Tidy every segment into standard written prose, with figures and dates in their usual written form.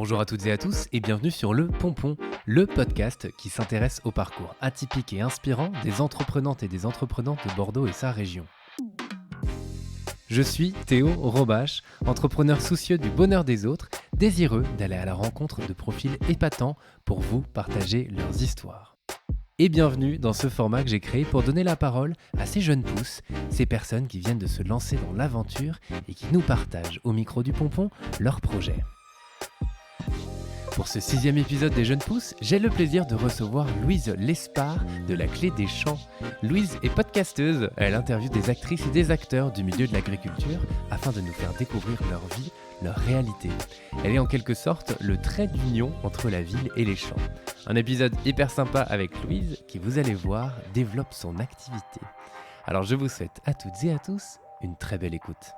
Bonjour à toutes et à tous et bienvenue sur Le Pompon, le podcast qui s'intéresse au parcours atypique et inspirant des entreprenantes et des entrepreneurs de Bordeaux et sa région. Je suis Théo Robache, entrepreneur soucieux du bonheur des autres, désireux d'aller à la rencontre de profils épatants pour vous partager leurs histoires. Et bienvenue dans ce format que j'ai créé pour donner la parole à ces jeunes pousses, ces personnes qui viennent de se lancer dans l'aventure et qui nous partagent au micro du Pompon leurs projets. Pour ce 6e épisode des Jeunes Pousses, j'ai le plaisir de recevoir Louise Lespard de La Clé des Champs. Louise est podcasteuse, elle interviewe des actrices et des acteurs du milieu de l'agriculture afin de nous faire découvrir leur vie, leur réalité. Elle est en quelque sorte le trait d'union entre la ville et les champs. Un épisode hyper sympa avec Louise qui, vous allez voir, développe son activité. Alors je vous souhaite à toutes et à tous une très belle écoute.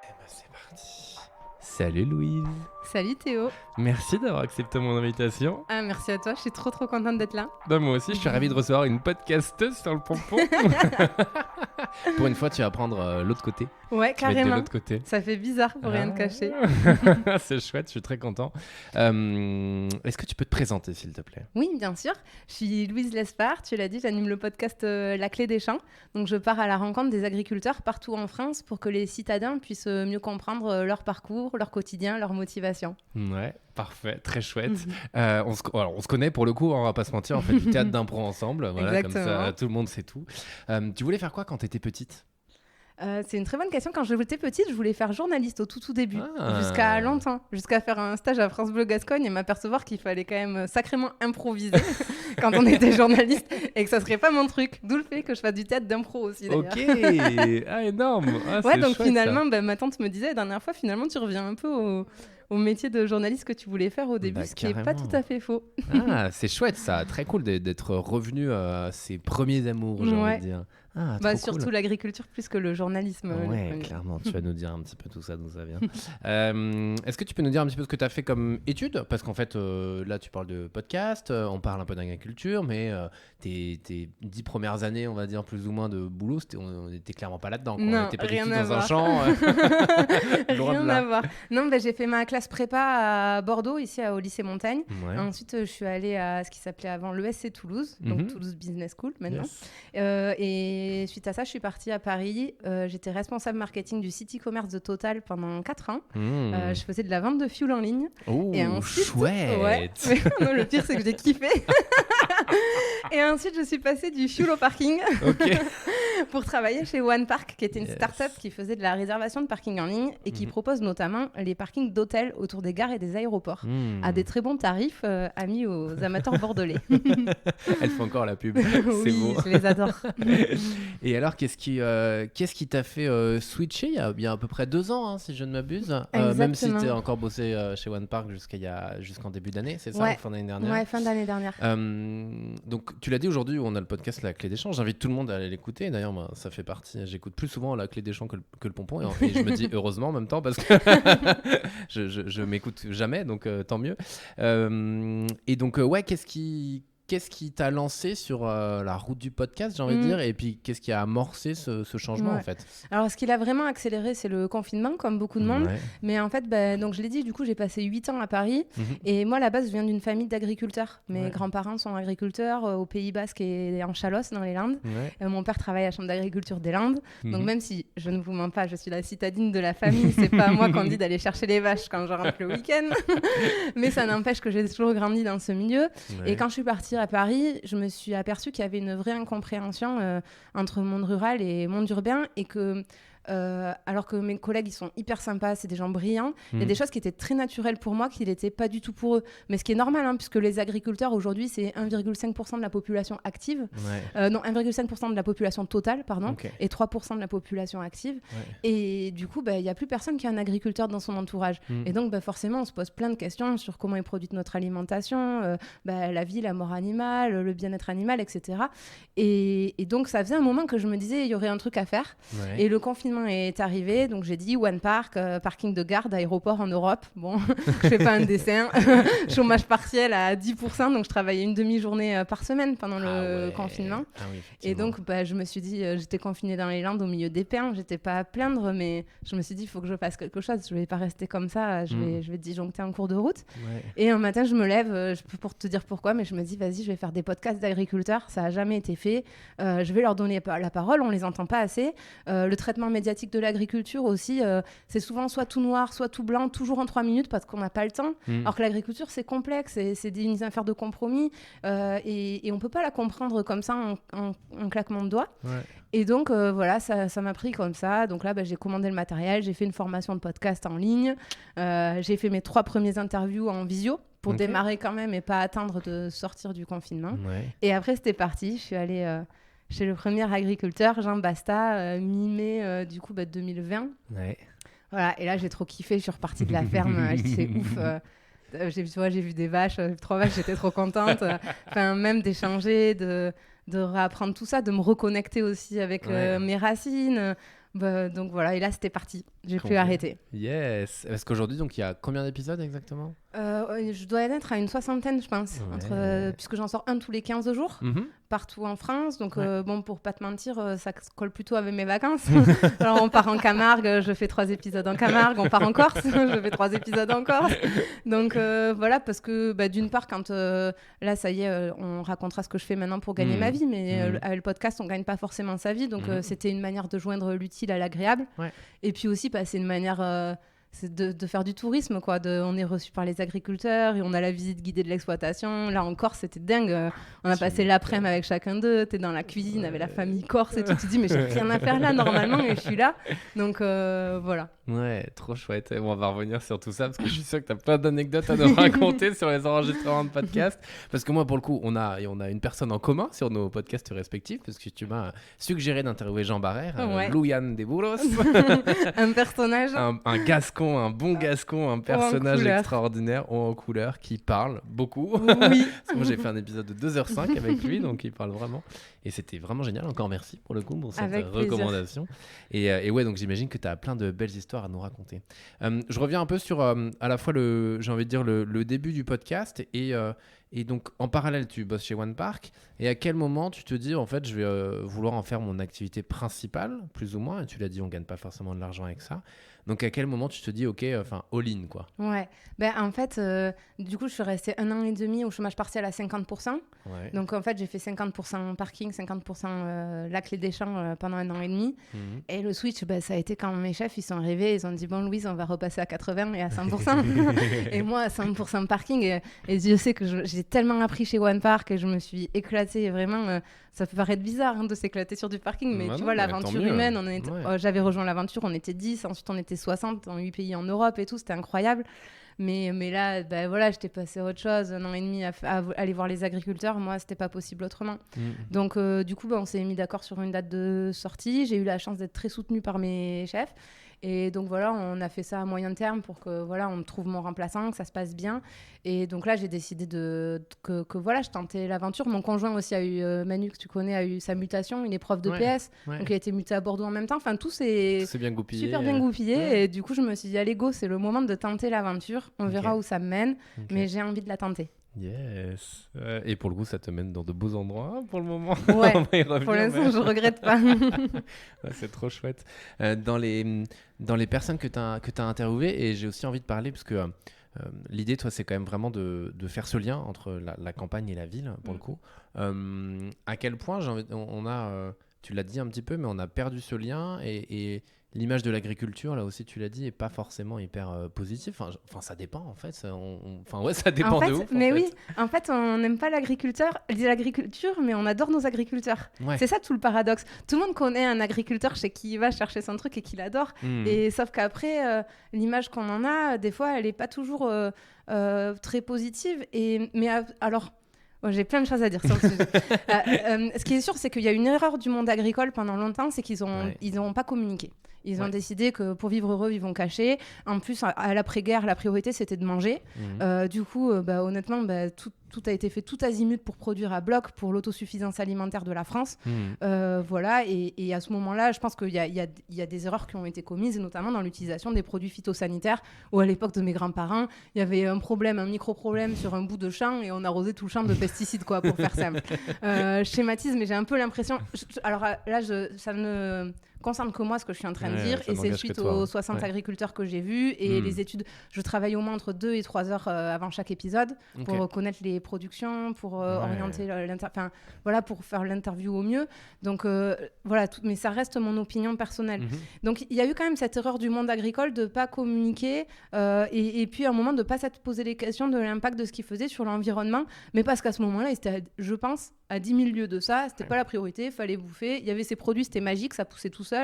Et ben c'est parti. Salut Louise. Salut Théo. Merci d'avoir accepté mon invitation. Ah, merci à toi, je suis trop contente d'être là. Bah, moi aussi, je suis ravi de recevoir une podcasteuse sur le Pompon. Pour une fois, tu vas prendre l'autre côté. Ouais, tu vas être carrément. de l'autre côté. Ça fait bizarre pour rien te cacher. C'est chouette, je suis très content. Est-ce que tu peux te présenter, s'il te plaît ? Oui, bien sûr. Je suis Louise Lespard, tu l'as dit, j'anime le podcast La Clé des Champs. Donc je pars à la rencontre des agriculteurs partout en France pour que les citadins puissent mieux comprendre leur parcours, leur quotidien, leur motivation. Ouais, parfait, très chouette. On se connaît pour le coup, on va pas se mentir, on fait du théâtre d'impro ensemble, voilà, comme ça tout le monde sait tout. Tu voulais faire quoi quand tu étais petite ? C'est une très bonne question. Quand j'étais petite, je voulais faire journaliste au tout début, jusqu'à longtemps, jusqu'à faire un stage à France Bleu Gascogne et m'apercevoir qu'il fallait quand même sacrément improviser quand on était journaliste et que ça serait pas mon truc. D'où le fait que je fasse du théâtre d'impro aussi d'ailleurs. Ok, énorme. Ouais, donc finalement, ma tante me disait la dernière fois, finalement tu reviens un peu au métier de journaliste que tu voulais faire au début, ce qui n'est pas tout à fait faux. Ah, c'est chouette ça, très cool d'être revenu à ses premiers amours, j'ai envie de dire. Ah, surtout cool. l'agriculture plus que le journalisme. Ouais, clairement, tu vas nous dire un petit peu tout ça, d'où ça vient. Est-ce que tu peux nous dire un petit peu ce que tu as fait comme études ? Parce qu'en fait, là, tu parles de podcast, on parle un peu d'agriculture, mais tes 10 premières années, on va dire, plus ou moins de boulot, on n'était clairement pas là-dedans. Non, on n'était pas du rien tout à dans voir. un champ. Rien à voir. Non, j'ai fait ma classe prépa à Bordeaux, ici au lycée Montagne. Ouais. Ensuite, je suis allée à ce qui s'appelait avant l'ESC Toulouse, donc Toulouse Business School maintenant. Yes. Et suite à ça, je suis partie à Paris. J'étais responsable marketing du site e-commerce de Total pendant 4 ans. Je faisais de la vente de fuel en ligne. Oh, et ensuite, chouette. Ouais. Non, le pire, c'est que j'ai kiffé. Et ensuite, je suis passée du fuel au parking pour travailler chez One Park, qui était une start-up qui faisait de la réservation de parking en ligne et qui propose notamment les parkings d'hôtels autour des gares et des aéroports à des très bons tarifs amis aux amateurs bordelais. Elle fait encore la pub. Oui, C'est beau. je les adore. Et alors, qu'est-ce qui t'a fait switcher il y a à peu près 2 ans, hein, si je ne m'abuse, même si tu as encore bossé chez One Park jusqu'en début d'année, c'est ça, Ouais. fin d'année dernière. Ouais, fin d'année dernière. Donc, tu l'as dit, aujourd'hui, on a le podcast La Clé des Champs. J'invite tout le monde à aller l'écouter. D'ailleurs, moi, ça fait partie. J'écoute plus souvent La Clé des Champs que le Pompon. Et je me dis heureusement en même temps parce que je m'écoute jamais, donc tant mieux. Et donc, qu'est-ce qui t'a lancé sur la route du podcast, j'ai envie de dire, et puis qu'est-ce qui a amorcé ce changement en fait ? Alors, ce qui l'a vraiment accéléré, c'est le confinement, comme beaucoup de monde. Ouais. Mais en fait, donc je l'ai dit, du coup, j'ai passé 8 ans à Paris. Et moi, à la base, je viens d'une famille d'agriculteurs. Mes grands-parents sont agriculteurs au Pays Basque et en Chalosse, dans les Landes. Ouais. Mon père travaille à la Chambre d'agriculture des Landes. Donc, même si je ne vous mens pas, je suis la citadine de la famille, c'est pas à moi qu'on dit d'aller chercher les vaches quand je rentre le week-end. Mais ça n'empêche que j'ai toujours grandi dans ce milieu. Ouais. Et quand je suis partie à Paris, je me suis aperçue qu'il y avait une vraie incompréhension entre monde rural et monde urbain et que alors que mes collègues ils sont hyper sympas, c'est des gens brillants, il y a des choses qui étaient très naturelles pour moi qui n'étaient pas du tout pour eux, mais ce qui est normal puisque les agriculteurs aujourd'hui c'est 1,5% de la population active, non 1,5% de la population totale pardon, et 3% de la population active, et du coup il n'y a plus personne qui est un agriculteur dans son entourage, et donc forcément on se pose plein de questions sur comment est produite notre alimentation, la vie, la mort animale, le bien-être animal, etc. Et donc ça faisait un moment que je me disais il y aurait un truc à faire, et le confinement confinement est arrivé, donc j'ai dit One Park, parking de garde, aéroport en Europe. Bon, je fais pas un dessin. Chômage partiel à 10%, donc je travaillais une demi-journée par semaine pendant le confinement. Et donc, je me suis dit, j'étais confinée dans les Landes au milieu des pins. J'étais pas à plaindre, mais je me suis dit, il faut que je fasse quelque chose. Je vais pas rester comme ça. Je vais disjoncter en cours de route. Ouais. Et un matin, je me lève, pour te dire pourquoi, mais je me dis, vas-y, je vais faire des podcasts d'agriculteurs. Ça a jamais été fait. Je vais leur donner la parole. On les entend pas assez. Le traitement médiatique de l'agriculture aussi, c'est souvent soit tout noir, soit tout blanc, toujours en 3 minutes parce qu'on n'a pas le temps. Alors que l'agriculture, c'est complexe, c'est une affaire de compromis et on peut pas la comprendre comme ça en claquement de doigts. Ouais. Et donc, voilà, ça m'a pris comme ça. Donc là, j'ai commandé le matériel, j'ai fait une formation de podcast en ligne, j'ai fait mes 3 premières interviews en visio pour démarrer quand même et pas attendre de sortir du confinement. Ouais. Et après, c'était parti. Je suis allée chez le premier agriculteur, Jean Basta, mi-mai 2020. Ouais. Voilà, et là, j'ai trop kiffé. Je suis repartie de la ferme. C'est ouf. J'ai vu des vaches, 3 vaches, j'étais trop contente. Même d'échanger, de réapprendre tout ça, de me reconnecter aussi avec mes racines. Donc voilà, et là, c'était parti. J'ai pu arrêter. Yes. Parce qu'aujourd'hui, donc, il y a combien d'épisodes exactement ? Je dois être à une 60aine, je pense, puisque j'en sors un tous les 15 jours, partout en France. Donc, pour pas te mentir, ça colle plutôt avec mes vacances. Alors, on part en Camargue, je fais 3 épisodes en Camargue. On part en Corse, je fais 3 épisodes en Corse. Donc, voilà, parce que d'une part, quand là, ça y est, on racontera ce que je fais maintenant pour gagner ma vie, mais avec le podcast, on gagne pas forcément sa vie. Donc, c'était une manière de joindre l'utile à l'agréable. Ouais. Et puis aussi, c'est une manière... c'est de faire du tourisme, quoi. On est reçu par les agriculteurs et on a la visite guidée de l'exploitation. Là, en Corse, c'était dingue. On a passé l'après-midi avec chacun d'eux. T'es dans la cuisine avec la famille corse et tout. Tu te dis, mais j'ai rien à faire là, normalement, et je suis là. Donc, voilà. Ouais, trop chouette. Et on va revenir sur tout ça parce que je suis sûr que tu as plein d'anecdotes à nous raconter sur les enregistrements de podcasts. Parce que moi, pour le coup, on a une personne en commun sur nos podcasts respectifs parce que tu m'as suggéré d'interviewer Jean Barrère, Louian de Burros. Un personnage. Un gascon, un bon gascon, un personnage extraordinaire en couleur qui parle beaucoup. Oui. Parce que moi, j'ai fait un épisode de 2h05 avec lui, donc il parle vraiment. Et c'était vraiment génial. Encore merci pour le coup pour cette recommandation. Et ouais, donc j'imagine que tu as plein de belles histoires à nous raconter. Je reviens un peu sur à la fois le début du podcast et donc en parallèle tu bosses chez One Park et à quel moment tu te dis en fait je vais vouloir en faire mon activité principale plus ou moins, et tu l'as dit on gagne pas forcément de l'argent avec ça, donc à quel moment tu te dis ok all in quoi. Ouais, en fait du coup je suis restée 1 an et demi au chômage partiel à 50%. Ouais. Donc en fait j'ai fait 50% parking, 50% la clé des champs pendant 1 an et demi. Et le switch ça a été quand mes chefs ils sont arrivés, ils ont dit bon Louise on va repasser à 80 et à 100%. Et moi à 100% parking et Dieu sait que j'ai tellement appris chez One Park et je me suis éclatée vraiment. Ça peut paraître bizarre de s'éclater sur du parking, mais tu vois, l'aventure humaine, j'avais rejoint l'aventure, on était 10, ensuite on était 60 dans 8 pays en Europe et tout, c'était incroyable. Mais là, voilà, j'étais passée à autre chose, 1 an et demi à aller voir les agriculteurs. Moi, c'était pas possible autrement. Donc, du coup, on s'est mis d'accord sur une date de sortie. J'ai eu la chance d'être très soutenue par mes chefs. Et donc voilà, on a fait ça à moyen terme pour que voilà, on me trouve mon remplaçant, que ça se passe bien. Et donc là, j'ai décidé que voilà, je tentais l'aventure. Mon conjoint aussi a eu, Manu, que tu connais, a eu sa mutation. Il est prof de PS, donc il a été muté à Bordeaux en même temps. Enfin, tout s'est bien goupillé, super bien goupillé. Ouais. Et du coup, je me suis dit, allez, go, c'est le moment de tenter l'aventure. On verra où ça me mène, mais j'ai envie de la tenter. Yes. Et pour le coup, ça te mène dans de beaux endroits pour le moment. Ouais. Pour l'instant, je regrette pas. Ouais, c'est trop chouette. Dans les personnes que tu as interviewées, et j'ai aussi envie de parler parce que l'idée, toi, c'est quand même vraiment de faire ce lien entre la campagne et la ville, pour le coup. À quel point tu l'as dit un petit peu, mais on a perdu ce lien et l'image de l'agriculture, là aussi, tu l'as dit, est pas forcément hyper positive. Enfin, ça dépend, en fait. Ça dépend de ouf. Mais oui, en fait, on n'aime pas l'agriculture, mais on adore nos agriculteurs. Ouais. C'est ça tout le paradoxe. Tout le monde connaît un agriculteur chez qui il va chercher son truc et qui l'adore. Et sauf qu'après, l'image qu'on en a, des fois, elle n'est pas toujours très positive. Alors... j'ai plein de choses à dire sur le sujet. Ce qui est sûr, c'est qu'il y a une erreur du monde agricole pendant longtemps, c'est qu'ils n'ont pas communiqué. Ils ont décidé que pour vivre heureux, ils vont cacher. En plus, à l'après-guerre, la priorité, c'était de manger. Du coup, honnêtement, tout a été fait tout azimut pour produire à bloc pour l'autosuffisance alimentaire de la France. Voilà, et à ce moment-là, je pense qu'il y a des erreurs qui ont été commises, et notamment dans l'utilisation des produits phytosanitaires, où à l'époque de mes grands-parents, il y avait un micro-problème sur un bout de champ, et on arrosait tout le champ de pesticides, quoi, pour faire simple. Je schématise, mais j'ai un peu l'impression... Alors là, ça ne concerne que moi ce que je suis en train de dire, et c'est suite aux 60 agriculteurs que j'ai vus, et les études. Je travaille au moins entre 2 et 3 heures avant chaque épisode pour connaître les productions, pour orienter voilà, pour faire l'interview au mieux. Donc voilà, mais ça reste mon opinion personnelle. Donc il y a eu quand même cette erreur du monde agricole de pas communiquer, et puis à un moment de pas s'être posé les questions de l'impact de ce qu'ils faisaient sur l'environnement, mais parce qu'à ce moment-là, je pense, à 10 000 lieues de ça, c'était pas la priorité, fallait bouffer, il y avait ces produits, c'était magique, ça poussait tout seul,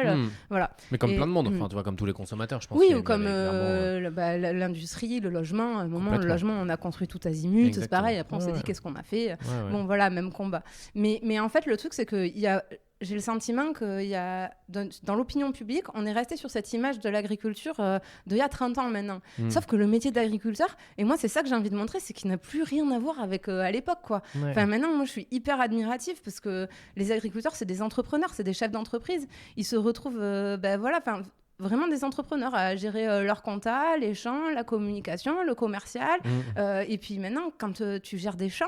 voilà. Mais comme plein de monde, enfin tu vois, comme tous les consommateurs, je pense. Oui, ou comme l'industrie, le logement, à un moment, le logement, on a construit tout azimut. Exactement. C'est pareil, après on s'est dit qu'est-ce qu'on a fait, bon voilà, même combat. Mais en fait, le truc, c'est que j'ai le sentiment qu'il y a, dans l'opinion publique, on est resté sur cette image de l'agriculture d'il y a 30 ans maintenant. Sauf que le métier d'agriculteur, et moi c'est ça que j'ai envie de montrer, c'est qu'il n'a plus rien à voir avec à l'époque, quoi. Enfin, maintenant, moi je suis hyper admirative parce que les agriculteurs, c'est des entrepreneurs, c'est des chefs d'entreprise. Ils se retrouvent, vraiment des entrepreneurs à gérer leur compta, les champs, la communication, le commercial. Et puis maintenant, quand tu gères des champs,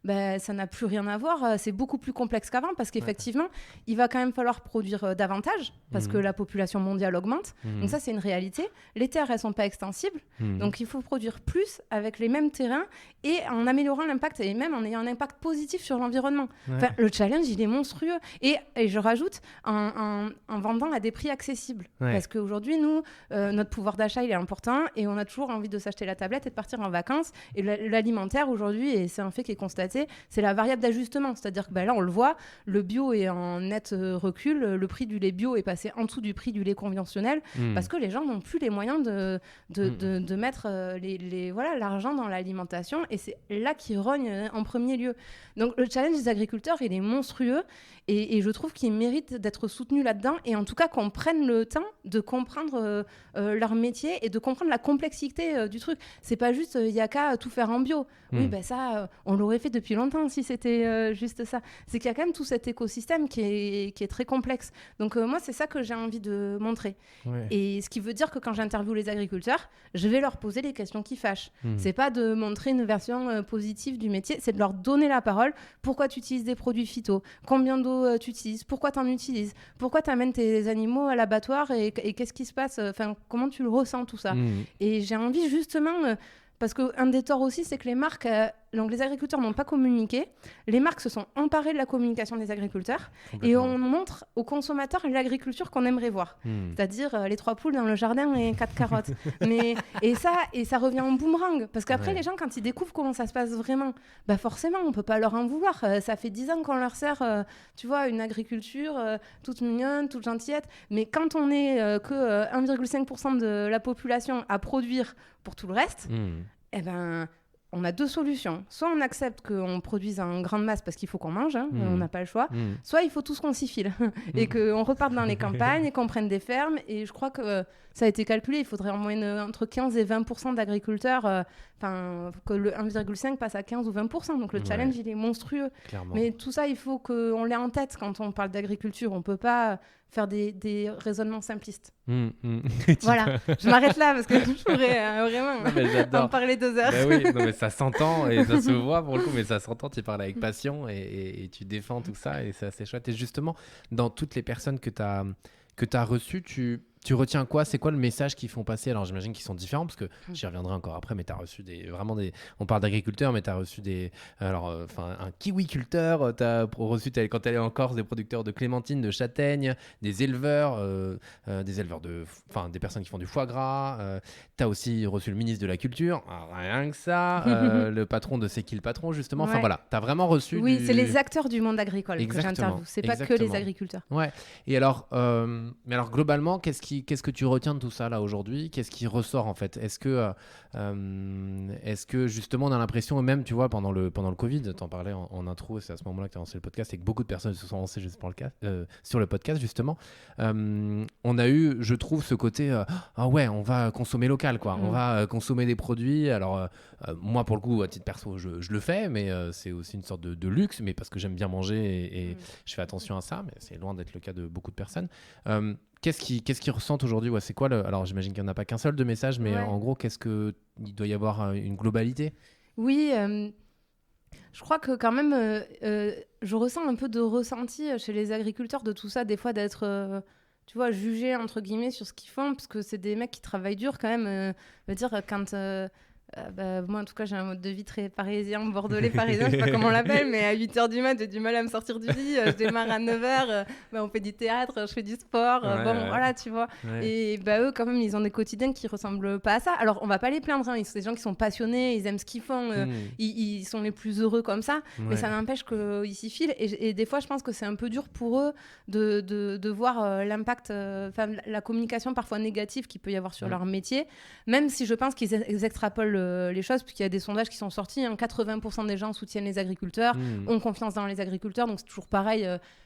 ça n'a plus rien à voir. C'est beaucoup plus complexe qu'avant parce qu'effectivement, il va quand même falloir produire davantage parce que la population mondiale augmente. Donc ça, c'est une réalité. Les terres, elles ne sont pas extensibles. Donc il faut produire plus avec les mêmes terrains et en améliorant l'impact et même en ayant un impact positif sur l'environnement. Enfin, le challenge, il est monstrueux. Et je rajoute, en vendant à des prix accessibles. Parce qu'aujourd'hui, nous, notre pouvoir d'achat, il est important et on a toujours envie de s'acheter la tablette et de partir en vacances. Et l'alimentaire, aujourd'hui, et c'est un fait qui est constaté, c'est la variable d'ajustement. C'est-à-dire que là, on le voit, le bio est en net recul. Le prix du lait bio est passé en dessous du prix du lait conventionnel parce que les gens n'ont plus les moyens de mettre l'argent dans l'alimentation. Et c'est là qu'ils rognent en premier lieu. Donc, le challenge des agriculteurs, il est monstrueux et je trouve qu'il mérite d'être soutenu là-dedans et en tout cas qu'on prenne le temps de comprendre leur métier et de comprendre la complexité du truc. C'est pas juste, il y a qu'à tout faire en bio. Oui, ça, on l'aurait fait depuis longtemps si c'était juste ça. C'est qu'il y a quand même tout cet écosystème qui est très complexe. Donc moi, c'est ça que j'ai envie de montrer. Et ce qui veut dire que quand j'interviewe les agriculteurs, je vais leur poser les questions qui fâchent. C'est pas de montrer une version positive du métier, c'est de leur donner la parole. Pourquoi tu utilises des produits phyto ? Combien d'eau tu utilises ? Pourquoi tu en utilises ? Pourquoi tu amènes tes animaux à l'abattoir et qu'est-ce qui se passe ? Enfin, comment tu le ressens tout ça ? Et j'ai envie justement... parce qu'un des torts aussi, c'est que les marques, donc les agriculteurs n'ont pas communiqué. Les marques se sont emparées de la communication des agriculteurs et on montre aux consommateurs l'agriculture qu'on aimerait voir. C'est-à-dire les 3 poules dans le jardin et 4 carottes. Et ça revient en boomerang. Parce qu'après, les gens, quand ils découvrent comment ça se passe vraiment, forcément, on ne peut pas leur en vouloir. Ça fait 10 ans qu'on leur sert, tu vois, une agriculture toute mignonne, toute gentillette. Mais quand on n'est que 1,5% de la population à produire pour tout le reste, on a 2 solutions. Soit on accepte qu'on produise en grande masse parce qu'il faut qu'on mange, on n'a pas le choix. Soit il faut tous qu'on s'y file et qu'on reparte dans les campagnes et qu'on prenne des fermes. Et je crois que ça a été calculé. Il faudrait en moyenne entre 15 et 20% d'agriculteurs, que le 1,5 passe à 15 ou 20%. Donc le challenge, il est monstrueux. Clairement. Mais tout ça, il faut qu'on l'ait en tête quand on parle d'agriculture. On ne peut pas faire des raisonnements simplistes. Voilà, je m'arrête là parce que je pourrais vraiment en parler 2 heures. Oui, non, mais ça s'entend et ça se voit pour le coup, mais ça s'entend, tu parles avec passion et tu défends tout ça et c'est assez chouette. Et justement, dans toutes les personnes que tu as reçues, tu retiens quoi ? C'est quoi le message qu'ils font passer ? Alors j'imagine qu'ils sont différents parce que j'y reviendrai encore après, mais tu as reçu on parle d'agriculteurs, mais tu as reçu un kiwiculteur, tu as reçu quand tu allais en Corse des producteurs de clémentines, de châtaignes, des éleveurs, des personnes qui font du foie gras, tu as aussi reçu le ministre de la Culture, rien que ça, le patron de C'est qui le patron justement, enfin voilà, tu as vraiment reçu c'est les acteurs du monde agricole que j'interviewe, c'est pas que les agriculteurs. Et alors, mais alors globalement, qu'est-ce qui qu'est-ce que tu retiens de tout ça là aujourd'hui ? Qu'est-ce qui ressort en fait ? Est-ce que justement on a l'impression, même tu vois pendant le Covid, t'en parlais en intro, c'est à ce moment-là que tu as lancé le podcast et que beaucoup de personnes se sont lancées sur le podcast justement, on a eu, je trouve, ce côté ah ouais, on va consommer local quoi, on va consommer des produits. Alors moi pour le coup à titre perso je le fais, mais c'est aussi une sorte de luxe, mais parce que j'aime bien manger et je fais attention à ça, mais c'est loin d'être le cas de beaucoup de personnes. Qu'est-ce qu'ils ressentent aujourd'hui ? C'est quoi alors j'imagine qu'il n'y en a pas qu'un seul de message, mais en gros, il doit y avoir une globalité ? Oui, je crois que quand même, je ressens un peu de ressenti chez les agriculteurs de tout ça, des fois d'être, tu vois, jugés entre guillemets sur ce qu'ils font, parce que c'est des mecs qui travaillent dur quand même. Je veux dire, quand... moi en tout cas j'ai un mode de vie très parisien, bordelais parisien, je sais pas comment on l'appelle, mais à 8h du mat j'ai du mal à me sortir du lit, je démarre à 9h, on fait du théâtre, je fais du sport, voilà tu vois, et eux quand même ils ont des quotidiens qui ressemblent pas à ça. Alors on va pas les plaindre, ils sont des gens qui sont passionnés, ils aiment ce qu'ils font, ils sont les plus heureux comme ça, mais ça n'empêche qu'ils s'y filent, et des fois je pense que c'est un peu dur pour eux de voir l'impact, la communication parfois négative qu'il peut y avoir sur leur métier, même si je pense qu'ils extrapolent les choses, puisqu'il y a des sondages qui sont sortis, 80% des gens soutiennent les agriculteurs, ont confiance dans les agriculteurs, donc c'est toujours pareil,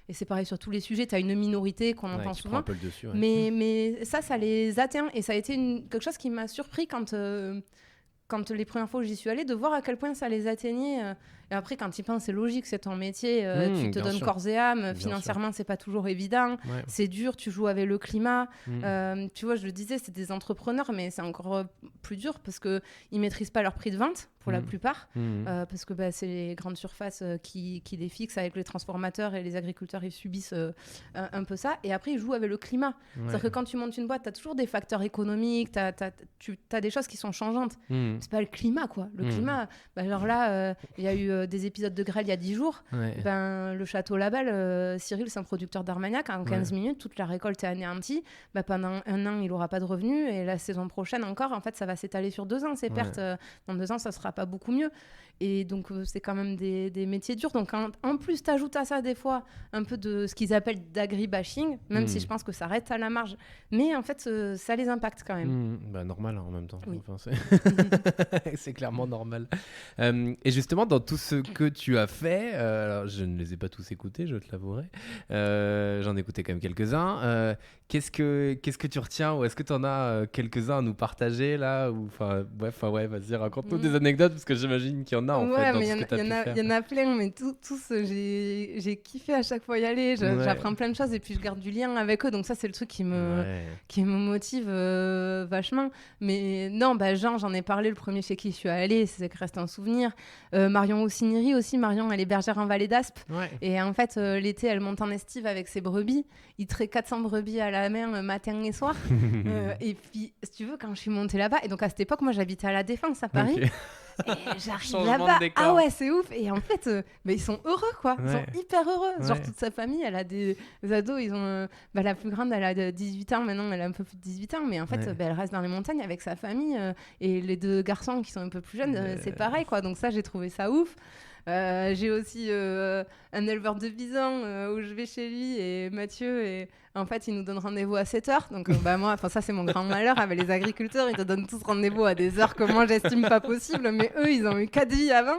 et c'est pareil sur tous les sujets, tu as une minorité qu'on entend souvent, un peu le dessus, mais ça les atteint, et ça a été quelque chose qui m'a surpris quand les premières fois où j'y suis allée, de voir à quel point ça les atteignait. Et après, quand ils pensent, c'est logique, c'est ton métier, tu te donnes corps et âme, financièrement, c'est pas toujours évident, c'est dur, tu joues avec le climat. Tu vois, je le disais, c'est des entrepreneurs, mais c'est encore plus dur parce qu'ils ne maîtrisent pas leur prix de vente, pour la plupart, parce que c'est les grandes surfaces qui les fixent avec les transformateurs, et les agriculteurs, ils subissent un peu ça. Et après, ils jouent avec le climat. C'est-à-dire que quand tu montes une boîte, tu as toujours des facteurs économiques, tu as des choses qui sont changeantes. C'est pas le climat, quoi. Le climat, alors là, il y a eu des épisodes de grêle il y a 10 jours. Le château Labelle, Cyril, c'est un producteur d'Armagnac. En 15 minutes, toute la récolte est anéantie. Pendant un an, il n'aura pas de revenus. Et la saison prochaine encore, en fait, ça va s'étaler sur 2 ans, ces pertes. Dans 2 ans, ça sera pas beaucoup mieux. Et donc, c'est quand même des métiers durs. Donc, en plus, tu ajoutes à ça, des fois, un peu de ce qu'ils appellent d'agribashing, même si je pense que ça reste à la marge. Mais en fait, ça les impacte quand même. Normal, en même temps. Oui. Enfin, c'est clairement normal. Et justement, dans tout ce que tu as fait, alors je ne les ai pas tous écoutés, je te l'avouerai. J'en ai écouté quand même quelques-uns. Qu'est-ce que tu retiens, ou est-ce que tu en as quelques-uns à nous partager là, ou vas-y, raconte-nous des anecdotes, parce que j'imagine qu'il y en a dans ce que tu as pu faire. Il y en a plein, mais tous j'ai kiffé à chaque fois y aller. J'apprends plein de choses, et puis je garde du lien avec eux, donc ça c'est le truc qui me motive vachement. Mais non, Jean, j'en ai parlé, le premier chez qui je suis allée, c'est que reste un souvenir. Marion Osiniri aussi, Marion, elle est bergère en Vallée d'Aspe, et en fait l'été elle monte en estive avec ses brebis, il traite 400 brebis à la main matin et soir. Et puis si tu veux, quand je suis montée là-bas, et donc à cette époque moi j'habitais à La Défense à Paris, et j'arrive là-bas, ah ouais c'est ouf, et en fait ils sont heureux quoi, ils sont hyper heureux, genre toute sa famille, elle a des ados, ils ont la plus grande elle a 18 ans maintenant, elle a un peu plus de 18 ans, mais en fait elle reste dans les montagnes avec sa famille, et les 2 garçons qui sont un peu plus jeunes, c'est pareil quoi, donc ça j'ai trouvé ça ouf. J'ai aussi un éleveur de bisons où je vais chez lui, et Mathieu, et en fait il nous donne rendez-vous à 7h, donc moi, ça c'est mon grand malheur avec les agriculteurs, ils te donnent tous rendez-vous à des heures que moi j'estime pas possible, mais eux ils ont eu 4 vies avant,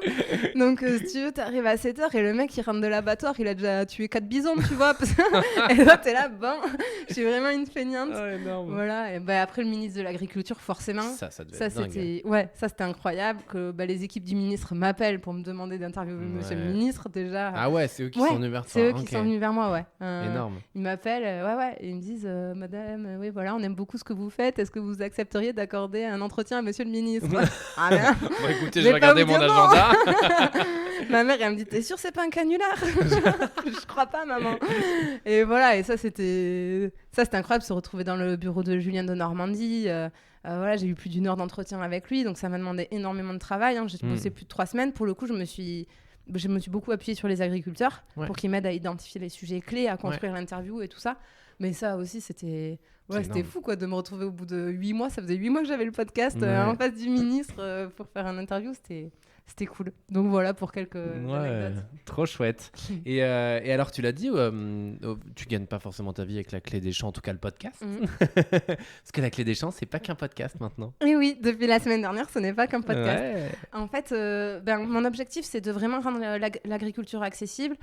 donc si tu veux t'arrives à 7h, et le mec il rentre de l'abattoir, il a déjà tué 4 bisons, tu vois. Et là t'es là, je suis vraiment une feignante. Voilà. Et après le ministre de l'Agriculture, forcément, ça c'était incroyable que les équipes du ministre m'appellent pour me demander d'interviewer monsieur le ministre déjà. Ah ouais, c'est eux qui sont venus vers toi. C'est eux qui sont venus vers moi, énorme. Ils m'appellent, et ils me disent madame, oui voilà, on aime beaucoup ce que vous faites, est-ce que vous accepteriez d'accorder un entretien à monsieur le ministre? Ah bien. Écoutez, je vais regarder mon agenda. Ma mère elle me dit, t'es sûre c'est pas un canular? Je crois pas maman. Et voilà, et ça c'était incroyable de se retrouver dans le bureau de Julien de Normandie. J'ai eu plus d'1 heure d'entretien avec lui, donc ça m'a demandé énormément de travail, j'ai bossé plus de 3 semaines. Pour le coup, je me suis beaucoup appuyée sur les agriculteurs pour qu'ils m'aident à identifier les sujets clés, à construire l'interview et tout ça. Mais ça aussi, c'était fou quoi, de me retrouver au bout de 8 mois. Ça faisait 8 mois que j'avais le podcast en face du ministre pour faire un interview. c'était cool. Donc voilà pour quelques anecdotes. Trop chouette. Et alors, tu l'as dit, tu gagnes pas forcément ta vie avec la Clé des Champs, en tout cas le podcast. Parce que la Clé des Champs, c'est pas qu'un podcast maintenant. Et oui, depuis la semaine dernière, ce n'est pas qu'un podcast. Ouais. En fait, mon objectif, c'est de vraiment rendre l'agriculture accessible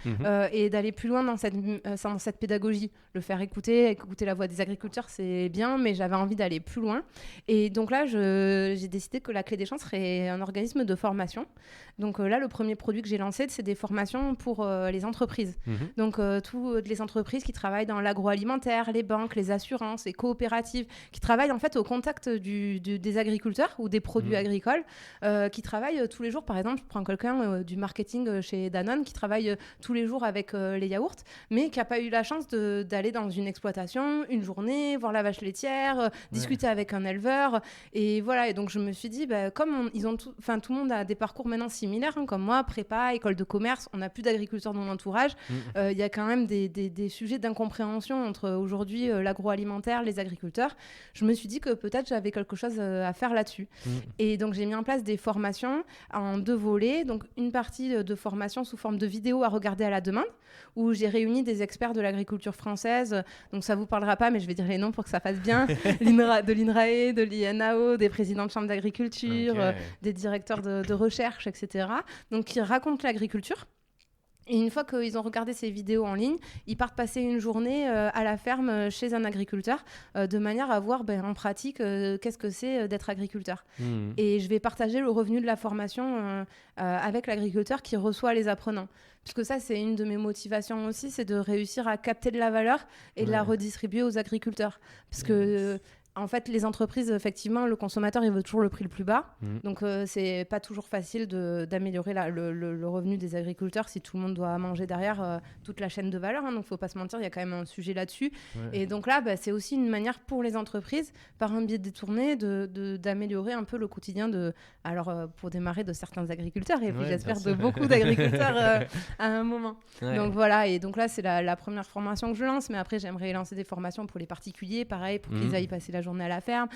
et d'aller plus loin dans cette pédagogie. Le faire écouter la voix des agriculteurs, c'est bien, mais j'avais envie d'aller plus loin. Et donc là, j'ai décidé que la Clé des Champs serait un organisme de formation. Donc là, le premier produit que j'ai lancé, c'est des formations pour les entreprises. Donc toutes les entreprises qui travaillent dans l'agroalimentaire, les banques, les assurances, les coopératives, qui travaillent en fait au contact des agriculteurs ou des produits agricoles, qui travaillent tous les jours. Par exemple, je prends quelqu'un du marketing chez Danone qui travaille tous les jours avec les yaourts, mais qui n'a pas eu la chance d'aller dans une exploitation, une journée, voir la vache laitière, discuter avec un éleveur. Et voilà, et donc je me suis dit, comme tout le monde a des parcours maintenant similaires, comme moi, prépa, école de commerce, on n'a plus d'agriculteurs dans l'entourage, il y a quand même des sujets d'incompréhension entre aujourd'hui l'agroalimentaire, les agriculteurs. Je me suis dit que peut-être j'avais quelque chose à faire là-dessus. Et donc j'ai mis en place des formations en 2 volets, donc une partie de formation sous forme de vidéos à regarder à la demande, où j'ai réuni des experts de l'agriculture française, donc ça vous parlera pas, mais je vais dire les noms pour que ça fasse bien, de l'INRAE, de l'INAO, des présidents de chambre d'agriculture, des directeurs de recherche, etc. Donc qui racontent l'agriculture. Et une fois qu'ils ont regardé ces vidéos en ligne, ils partent passer une journée à la ferme chez un agriculteur de manière à voir en pratique qu'est-ce que c'est d'être agriculteur. Et je vais partager le revenu de la formation avec l'agriculteur qui reçoit les apprenants. Puisque ça, c'est une de mes motivations aussi, c'est de réussir à capter de la valeur et de la redistribuer aux agriculteurs. Parce que... En fait, les entreprises, effectivement, le consommateur, il veut toujours le prix le plus bas. Donc, c'est pas toujours facile d'améliorer le revenu des agriculteurs si tout le monde doit manger derrière toute la chaîne de valeur. Donc, faut pas se mentir, il y a quand même un sujet là-dessus. Et donc là, c'est aussi une manière pour les entreprises, par un biais détourné, d'améliorer un peu le quotidien pour démarrer de certains agriculteurs et puis j'espère de beaucoup d'agriculteurs à un moment. Donc voilà, et donc là, c'est la première formation que je lance. Mais après, j'aimerais lancer des formations pour les particuliers, pareil, pour qu'ils aillent passer la journée à la ferme,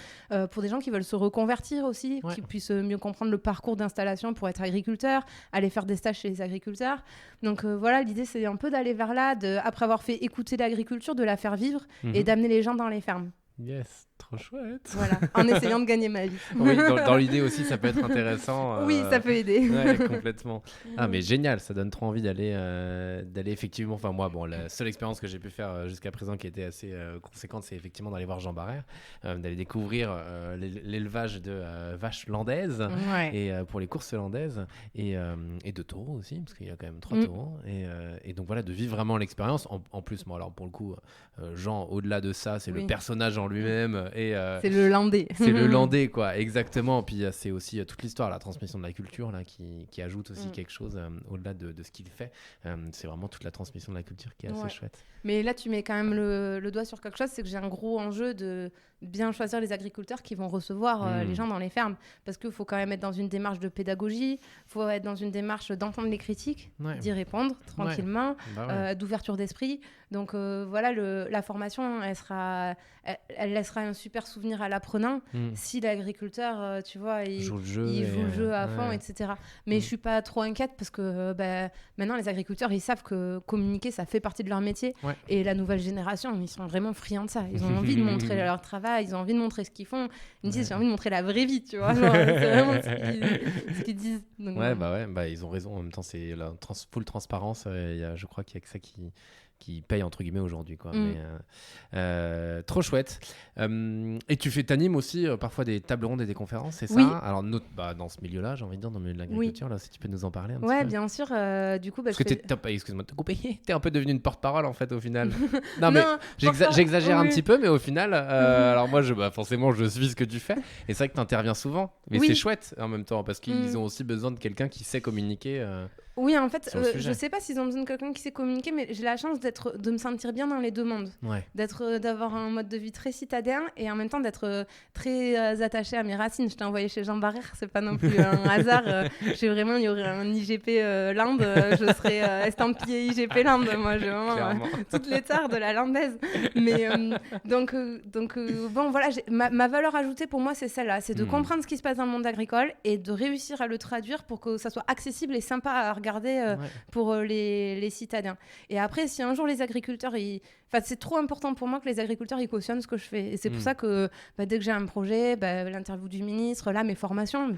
pour des gens qui veulent se reconvertir aussi, qui puissent mieux comprendre le parcours d'installation pour être agriculteur, aller faire des stages chez les agriculteurs. Donc voilà, l'idée c'est un peu d'aller vers là, après avoir fait écouter l'agriculture, de la faire vivre et d'amener les gens dans les fermes. Yes, trop chouette. Voilà, en essayant de gagner ma vie. Oui, dans l'idée aussi, ça peut être intéressant. Oui, ça peut aider. Ouais, complètement. Ah, mais génial, ça donne trop envie d'aller effectivement. Enfin, moi, la seule expérience que j'ai pu faire jusqu'à présent qui était assez conséquente, c'est effectivement d'aller voir Jean Barrère, d'aller découvrir l'élevage de vaches landaises et pour les courses landaises et de taureaux aussi, parce qu'il y a quand même 3 taureaux. Et donc voilà, de vivre vraiment l'expérience. En plus, moi, alors pour le coup, Jean, au-delà de ça, c'est le personnage en lui-même. C'est le landais. C'est le landais, quoi, exactement. Puis c'est aussi toute l'histoire, la transmission de la culture là, qui ajoute aussi quelque chose au-delà de ce qu'il fait. C'est vraiment toute la transmission de la culture qui est assez chouette. Mais là, tu mets quand même le doigt sur quelque chose, c'est que j'ai un gros enjeu de bien choisir les agriculteurs qui vont recevoir les gens dans les fermes. Parce qu'il faut quand même être dans une démarche de pédagogie, il faut être dans une démarche d'entendre les critiques, d'y répondre tranquillement, d'ouverture d'esprit. Donc voilà, la formation, elle laissera un super souvenir à l'apprenant si l'agriculteur, tu vois, il joue le jeu à fond, etc. Mais je suis pas trop inquiète parce que maintenant, les agriculteurs, ils savent que communiquer, ça fait partie de leur métier. Et la nouvelle génération, ils sont vraiment friands de ça. Ils ont envie de montrer leur travail, ils ont envie de montrer ce qu'ils font. Ils me disent, j'ai envie de montrer la vraie vie, tu vois. Genre, c'est vraiment ce qu'ils disent. Donc, ils ont raison. En même temps, c'est la full transparence. Je crois qu'il y a que ça qui paye entre guillemets aujourd'hui, quoi. Mais trop chouette. Et t'animes aussi parfois des tables rondes et des conférences, c'est ça? Alors dans ce milieu-là, j'ai envie de dire, dans le milieu de l'agriculture, là, si tu peux nous en parler un petit peu. Ouais, bien sûr. Du coup, parce que excuse-moi de te couper. T'es un peu devenue une porte-parole en fait au final. Non mais j'exagère un petit peu, mais au final, alors moi forcément je suis ce que tu fais. Et c'est vrai que t'interviens souvent, mais c'est chouette en même temps parce qu'ils ont aussi besoin de quelqu'un qui sait communiquer. Oui, en fait, sur le sujet. je sais pas s'ils ont besoin de quelqu'un qui sait communiquer, mais j'ai la chance de me sentir bien dans les deux mondes. Ouais. D'avoir un mode de vie très citadin et en même temps d'être très attachée à mes racines. Je t'ai envoyé chez Jean Barrère, c'est pas non plus un hasard. Il y aurait un IGP Land, je serais estampillée IGP Land. Moi, j'ai vraiment toutes les tares de la landaise. Mais donc bon, voilà, ma valeur ajoutée pour moi, c'est celle-là, c'est de comprendre ce qui se passe dans le monde agricole et de réussir à le traduire pour que ça soit accessible et sympa à regarder pour les citadins. Et après, si un jour les agriculteurs, c'est trop important pour moi que les agriculteurs ils cautionnent ce que je fais. Et c'est pour ça que dès que j'ai un projet, l'interview du ministre, là, mes formations,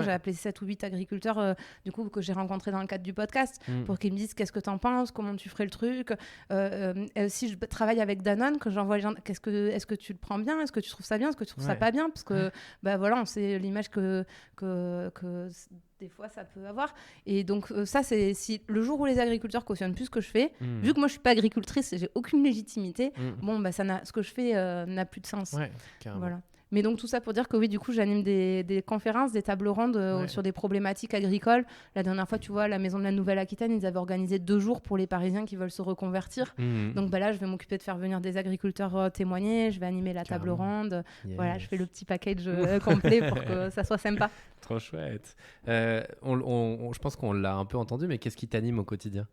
j'ai appelé 7 ou 8 agriculteurs du coup, que j'ai rencontrés dans le cadre du podcast pour qu'ils me disent qu'est-ce que t'en penses, comment tu ferais le truc. Si je travaille avec Danone, que j'envoie les gens, est-ce que tu le prends bien, est-ce que tu trouves ça bien, est-ce que tu trouves ça pas bien, parce que voilà, on sait l'image que des fois ça peut avoir. Et donc ça, c'est si le jour où les agriculteurs cautionnent plus ce que je fais, vu que moi je suis pas agricultrice et j'ai aucune légitimité, ce que je fais n'a plus de sens. Voilà. Mais donc tout ça pour dire que oui, du coup, j'anime des conférences, des tables rondes sur des problématiques agricoles. La dernière fois, tu vois, la Maison de la Nouvelle-Aquitaine, ils avaient organisé 2 jours pour les Parisiens qui veulent se reconvertir. Donc là, je vais m'occuper de faire venir des agriculteurs témoigner, je vais animer la table ronde. Voilà, je fais le petit package complet pour que ça soit sympa. Trop chouette. Je pense qu'on l'a un peu entendu, mais qu'est-ce qui t'anime au quotidien ?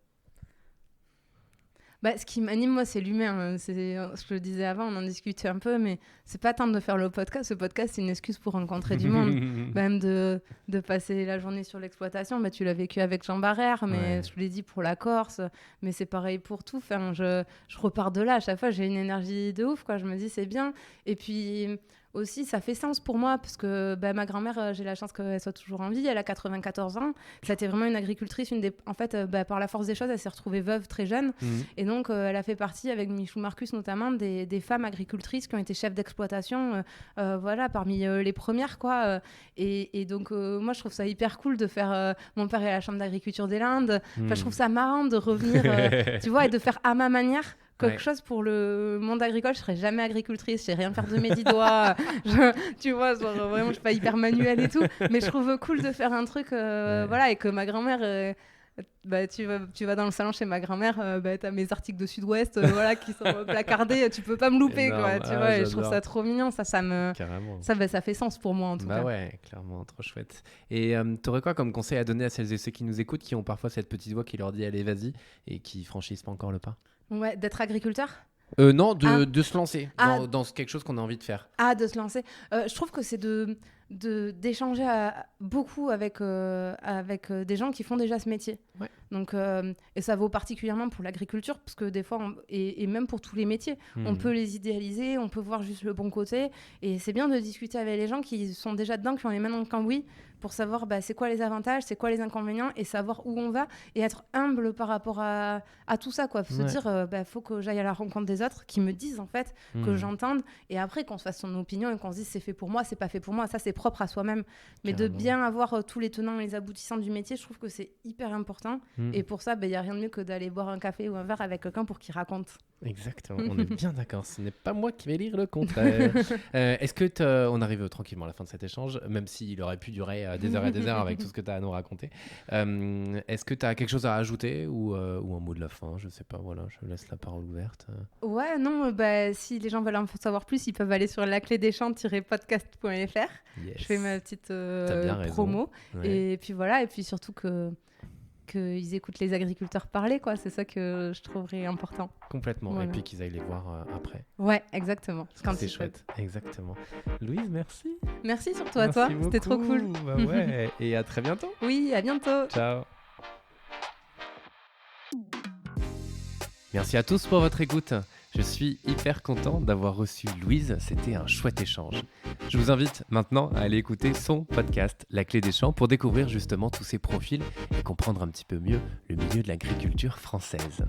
Ce qui m'anime, moi, c'est l'humain. Je le disais avant, on en discutait un peu, mais c'est pas tant de faire le podcast. Ce podcast, c'est une excuse pour rencontrer du monde. Même de passer la journée sur l'exploitation. Tu l'as vécu avec Jean Barrère, mais je l'ai dit pour la Corse. Mais c'est pareil pour tout. Enfin, je repars de là. À chaque fois, j'ai une énergie de ouf, quoi. Je me dis, c'est bien. Et puis aussi, ça fait sens pour moi parce que ma grand-mère, j'ai la chance qu'elle soit toujours en vie. Elle a 94 ans. C'était vraiment une agricultrice. En fait, par la force des choses, elle s'est retrouvée veuve très jeune. Et donc, elle a fait partie, avec Michou Marcus notamment, des femmes agricultrices qui ont été chefs d'exploitation, parmi les premières, quoi. Et donc, moi, je trouve ça hyper cool de faire... mon père est à la Chambre d'agriculture des Landes. Je trouve ça marrant de revenir, tu vois, et de faire à ma manière quelque chose pour le monde agricole. Je serais jamais agricultrice, je sais rien faire de mes 10 doigts. Tu vois, vraiment, je suis pas hyper manuelle et tout. Mais je trouve cool de faire un truc, et que ma grand-mère... tu vas dans le salon chez ma grand-mère, t'as mes articles de Sud-Ouest qui sont placardés, tu peux pas me louper, quoi, tu vois, et je trouve ça trop mignon, ça fait sens pour moi en tout cas. Ouais, clairement, trop chouette. Et t'aurais quoi comme conseil à donner à celles et ceux qui nous écoutent, qui ont parfois cette petite voix qui leur dit allez vas-y, et qui franchissent pas encore le pas? Ouais, d'être agriculteur? Non, de se lancer dans quelque chose qu'on a envie de faire. De se lancer. Je trouve que c'est d'échanger beaucoup avec des gens qui font déjà ce métier. Donc, et ça vaut particulièrement pour l'agriculture, parce que des fois, et même pour tous les métiers, on peut les idéaliser, on peut voir juste le bon côté, et c'est bien de discuter avec les gens qui sont déjà dedans, qui ont les mains dans le cambouis, pour savoir c'est quoi les avantages, c'est quoi les inconvénients, et savoir où on va, et être humble par rapport à tout ça, quoi. Se dire, faut que j'aille à la rencontre des autres, qui me disent, en fait, que j'entende, et après qu'on se fasse son opinion, et qu'on se dise c'est fait pour moi, c'est pas fait pour moi, ça c'est propre à soi-même. Mais de bien avoir tous les tenants et les aboutissants du métier, je trouve que c'est hyper important. Et pour ça, il n'y a rien de mieux que d'aller boire un café ou un verre avec quelqu'un pour qu'il raconte. Exactement, on est bien d'accord. Ce n'est pas moi qui vais lire le contraire. Est-ce que on arrive tranquillement à la fin de cet échange, même s'il aurait pu durer des heures et des heures avec tout ce que tu as à nous raconter. Est-ce que tu as quelque chose à rajouter ou un mot de la fin? Je sais pas, voilà, je laisse la parole ouverte. Ouais, non, si les gens veulent en savoir plus, ils peuvent aller sur laclédeschamps-podcast.fr. Yes. Je fais ma petite promo. Ouais. Et puis voilà, et puis surtout qu'ils écoutent les agriculteurs parler, quoi. C'est ça que je trouverais important. Complètement. Voilà. Et puis qu'ils aillent les voir après. Ouais, exactement. C'est chouette. Exactement. Louise, merci. Merci surtout à toi. C'était trop cool. Ouais. Et à très bientôt. Oui, à bientôt. Ciao. Merci à tous pour votre écoute. Je suis hyper content d'avoir reçu Louise, c'était un chouette échange. Je vous invite maintenant à aller écouter son podcast La Clé des Champs pour découvrir justement tous ses profils et comprendre un petit peu mieux le milieu de l'agriculture française.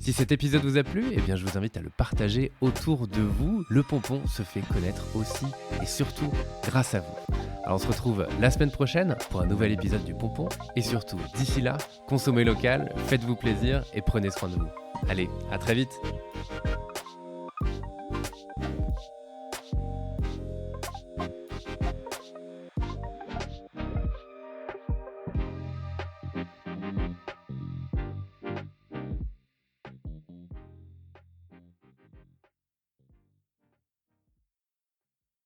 Si cet épisode vous a plu, je vous invite à le partager autour de vous. Le Pompon se fait connaître aussi et surtout grâce à vous. Alors on se retrouve la semaine prochaine pour un nouvel épisode du Pompon et surtout d'ici là, consommez local, faites-vous plaisir et prenez soin de vous. Allez, à très vite.